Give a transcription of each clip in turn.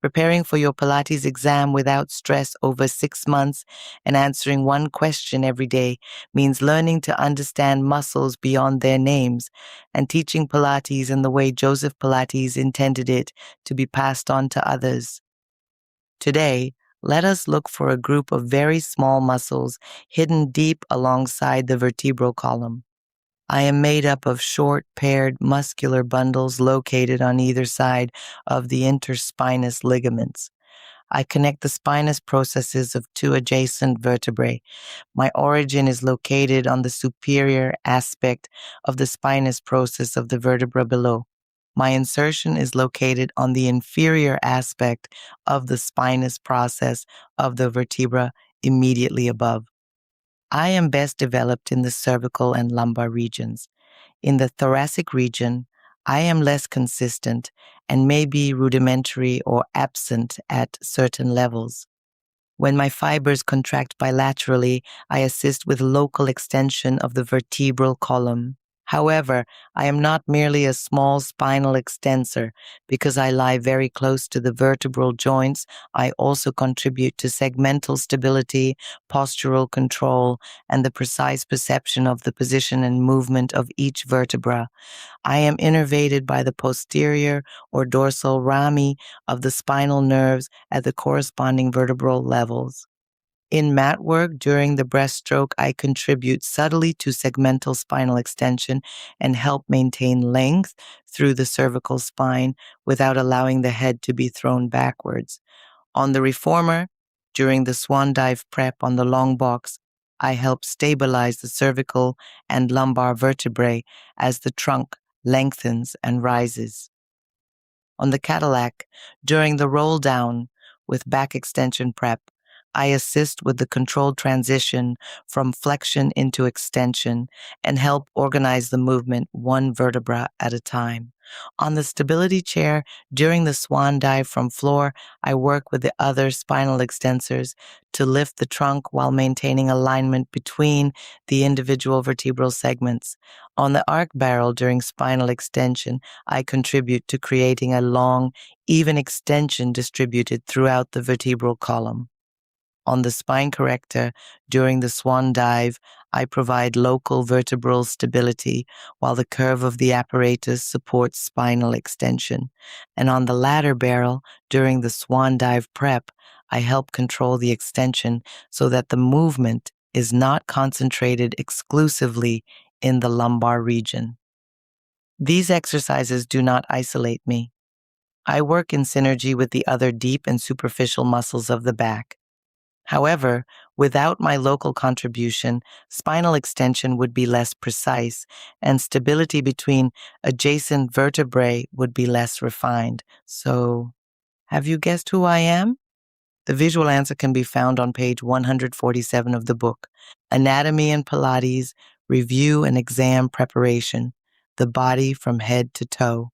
Preparing for your Pilates exam without stress over 6 months and answering one question every day means learning to understand muscles beyond their names and teaching Pilates in the way Joseph Pilates intended it to be passed on to others. Today, let us look for a group of very small muscles hidden deep alongside the vertebral column. I am made up of short, paired muscular bundles located on either side of the interspinous ligaments. I connect the spinous processes of two adjacent vertebrae. My origin is located on the superior aspect of the spinous process of the vertebra below. My insertion is located on the inferior aspect of the spinous process of the vertebra immediately above. I am best developed in the cervical and lumbar regions. In the thoracic region, I am less consistent and may be rudimentary or absent at certain levels. When my fibers contract bilaterally, I assist with local extension of the vertebral column. However, I am not merely a small spinal extensor. Because I lie very close to the vertebral joints, I also contribute to segmental stability, postural control, and the precise perception of the position and movement of each vertebra. I am innervated by the posterior or dorsal rami of the spinal nerves at the corresponding vertebral levels. In mat work during the breaststroke, I contribute subtly to segmental spinal extension and help maintain length through the cervical spine without allowing the head to be thrown backwards. On the reformer, during the swan dive prep on the long box, I help stabilize the cervical and lumbar vertebrae as the trunk lengthens and rises. On the Cadillac, during the roll down with back extension prep, I assist with the controlled transition from flexion into extension and help organize the movement one vertebra at a time. On the stability chair, during the swan dive from floor, I work with the other spinal extensors to lift the trunk while maintaining alignment between the individual vertebral segments. On the arc barrel during spinal extension, I contribute to creating a long, even extension distributed throughout the vertebral column. On the spine corrector, during the swan dive, I provide local vertebral stability while the curve of the apparatus supports spinal extension. And on the ladder barrel, during the swan dive prep, I help control the extension so that the movement is not concentrated exclusively in the lumbar region. These exercises do not isolate me. I work in synergy with the other deep and superficial muscles of the back. However, without my local contribution, spinal extension would be less precise and stability between adjacent vertebrae would be less refined. So, have you guessed who I am? The visual answer can be found on page 147 of the book, Anatomy and Pilates, Review and Exam Preparation, The Body from Head to Toe,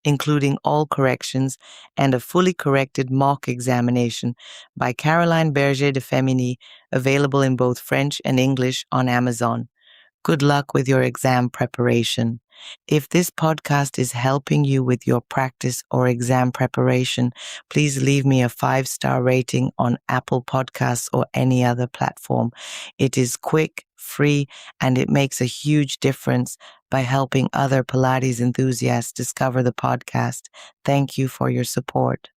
including all corrections and a fully corrected mock examination by Caroline Berger de Femini, available in both French and English on Amazon. Good luck with your exam preparation. If this podcast is helping you with your practice or exam preparation, please leave me a 5-star rating on Apple Podcasts or any other platform. It is quick, free, and it makes a huge difference by helping other Pilates enthusiasts discover the podcast. Thank you for your support.